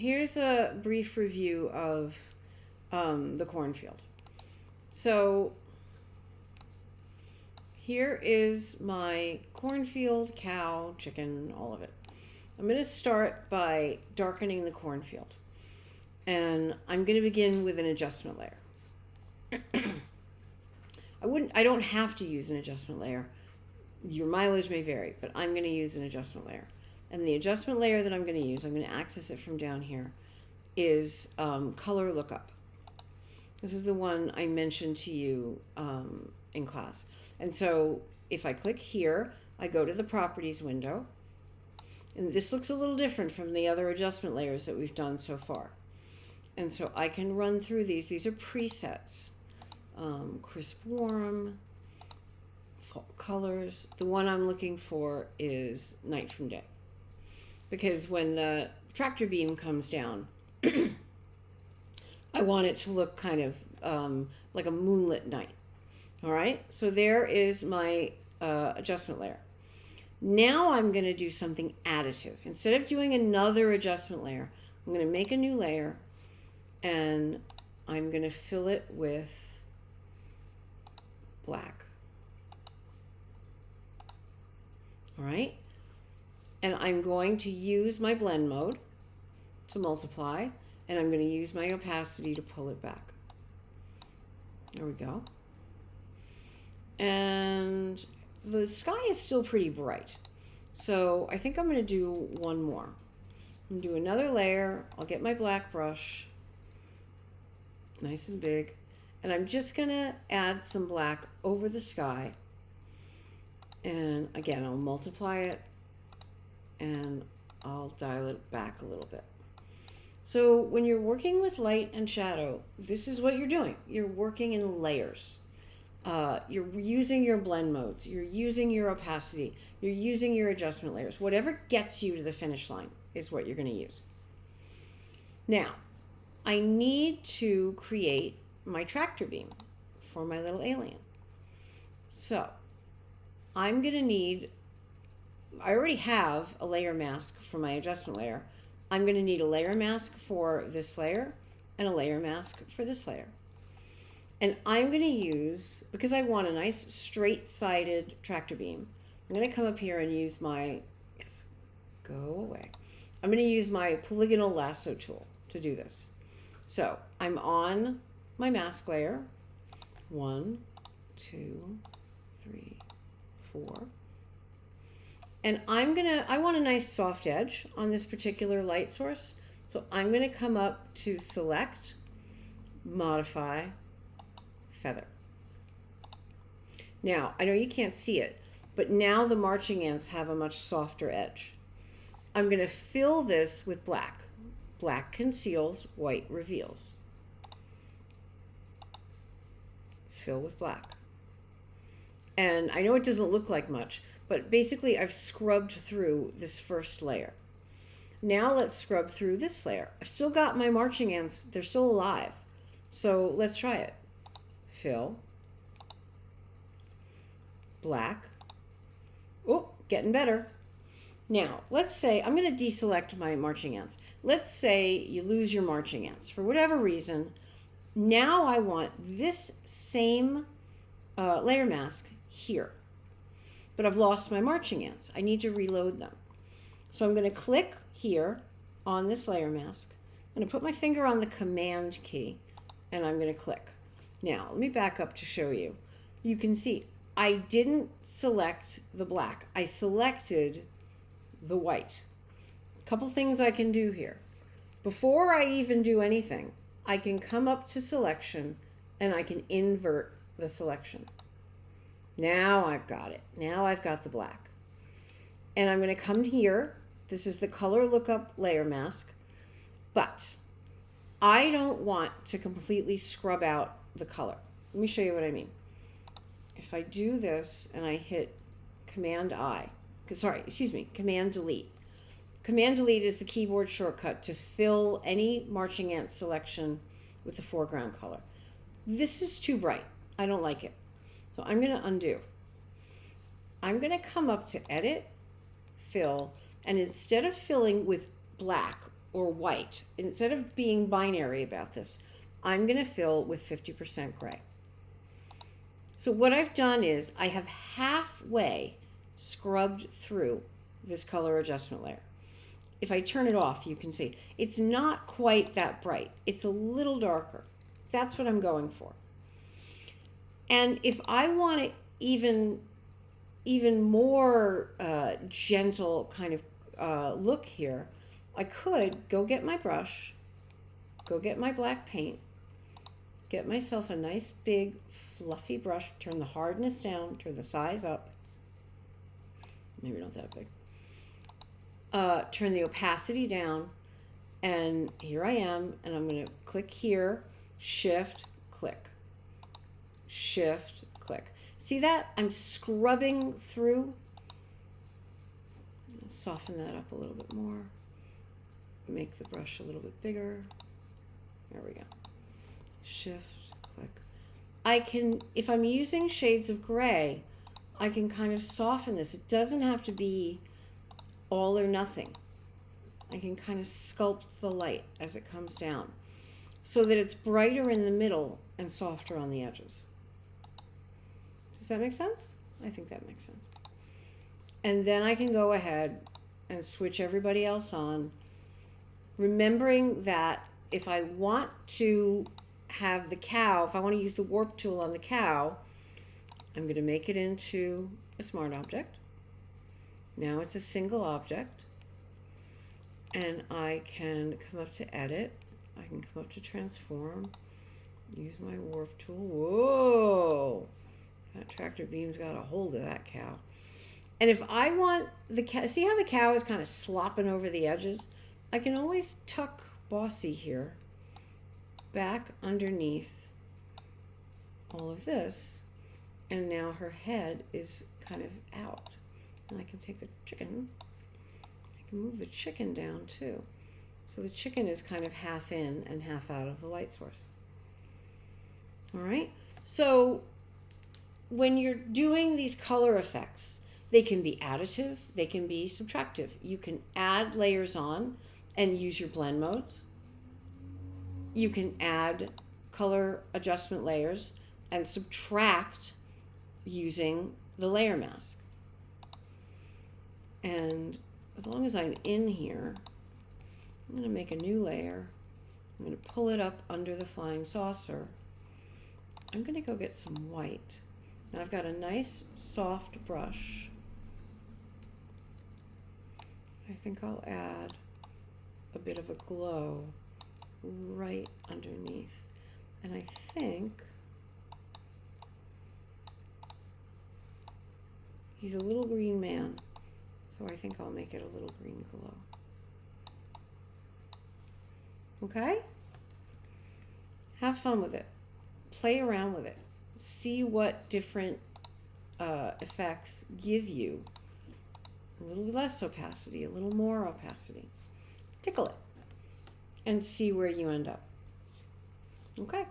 here's a brief review of the cornfield. So here is my cornfield, cow, chicken, all of it. I'm going to start by darkening the cornfield. And I'm going to begin with an adjustment layer. I don't have to use an adjustment layer. Your mileage may vary, but I'm going to use an adjustment layer. And the adjustment layer that I'm going to use, I'm going to access it from down here, is Color Lookup. This is the one I mentioned to you in class. And so if I click here, I go to the Properties window. And this looks a little different from the other adjustment layers that we've done so far. And so I can run through these. These are presets. Crisp warm, fall colors. The one I'm looking for is night from day. Because when the tractor beam comes down, I want it to look kind of like a moonlit night. All right, so there is my adjustment layer. Now I'm going to do something additive. Instead of doing another adjustment layer, I'm going to make a new layer and I'm going to fill it with black. All right, and I'm going to use my blend mode to multiply, and I'm going to use my opacity to pull it back. There we go. And the sky is still pretty bright, so I think I'm going to do one more. I'm going to do another layer. I'll get my black brush, nice and big, and I'm just going to add some black over the sky. And again, I'll multiply it and I'll dial it back a little bit. So when you're working with light and shadow, this is what you're doing. You're working in layers. You're using your blend modes. You're using your opacity. You're using your adjustment layers. Whatever gets you to the finish line is what you're going to use. Now, I need to create my tractor beam for my little alien. So I'm going to need, I already have a layer mask for my adjustment layer. I'm going to need a layer mask for this layer and a layer mask for this layer. And I'm going to use, because I want a nice straight-sided tractor beam, I'm going to come up here and use my, yes, go away. I'm going to use my polygonal lasso tool to do this. So I'm on my mask layer, 1, 2, 3, 4. And I want a nice soft edge on this particular light source. So I'm going to come up to Select, Modify, Feather. Now, I know you can't see it, but now the marching ants have a much softer edge. I'm going to fill this with black. Black conceals, white reveals. Fill with black. And I know it doesn't look like much, but basically I've scrubbed through this first layer. Now let's scrub through this layer. I've still got my marching ants, they're still alive. So let's try it. Fill. Black. Oh, getting better. Now, let's say, I'm going to deselect my marching ants. Let's say you lose your marching ants for whatever reason. Now I want this same layer mask here. But I've lost my marching ants. I need to reload them. So I'm going to click here on this layer mask. I'm going to put my finger on the Command key and I'm going to click. Now, let me back up to show you. You can see I didn't select the black. I selected the white. A couple things I can do here. Before I even do anything, I can come up to selection and I can invert the selection. Now I've got it. Now I've got the black. And I'm going to come here. This is the Color Lookup layer mask. But I don't want to completely scrub out the color. Let me show you what I mean. If I do this and I hit Command Delete. Command Delete is the keyboard shortcut to fill any marching ant selection with the foreground color. This is too bright. I don't like it. So I'm going to undo. I'm going to come up to Edit, Fill, and instead of filling with black or white. Instead of being binary about this, I'm going to fill with 50% gray. So what I've done is I have halfway scrubbed through this color adjustment layer. If I turn it off, you can see it's not quite that bright. It's a little darker. That's what I'm going for. And if I want it even more gentle kind of look here, I could go get my brush, go get my black paint, get myself a nice big fluffy brush, turn the hardness down, turn the size up, maybe not that big, turn the opacity down, and here I am, and I'm going to click here, shift, click, shift, click. See that? I'm scrubbing through. Soften that up a little bit more. Make the brush a little bit bigger. There we go. Shift, click. I can, if I'm using shades of gray, I can kind of soften this. It doesn't have to be all or nothing. I can kind of sculpt the light as it comes down so that it's brighter in the middle and softer on the edges. Does that make sense? I think that makes sense. And then I can go ahead and switch everybody else on, remembering that if I want to have the cow, if I want to use the warp tool on the cow, I'm going to make it into a smart object. Now it's a single object, and I can come up to edit. I can come up to transform, use my warp tool. Whoa! That tractor beam's got a hold of that cow. And if I want the cow, see how the cow is kind of slopping over the edges? I can always tuck Bossy here back underneath all of this, and now her head is kind of out. And I can take the chicken, I can move the chicken down too. So the chicken is kind of half in and half out of the light source. All right, so when you're doing these color effects, they can be additive, they can be subtractive. You can add layers on and use your blend modes. You can add color adjustment layers and subtract using the layer mask. And as long as I'm in here, I'm going to make a new layer. I'm going to pull it up under the flying saucer. I'm going to go get some white. Now I've got a nice soft brush. I think I'll add a bit of a glow right underneath. And I think he's a little green man, so I think I'll make it a little green glow. Okay? Have fun with it. Play around with it. See what different effects give you a little less opacity, a little more opacity. Tickle it and see where you end up. Okay.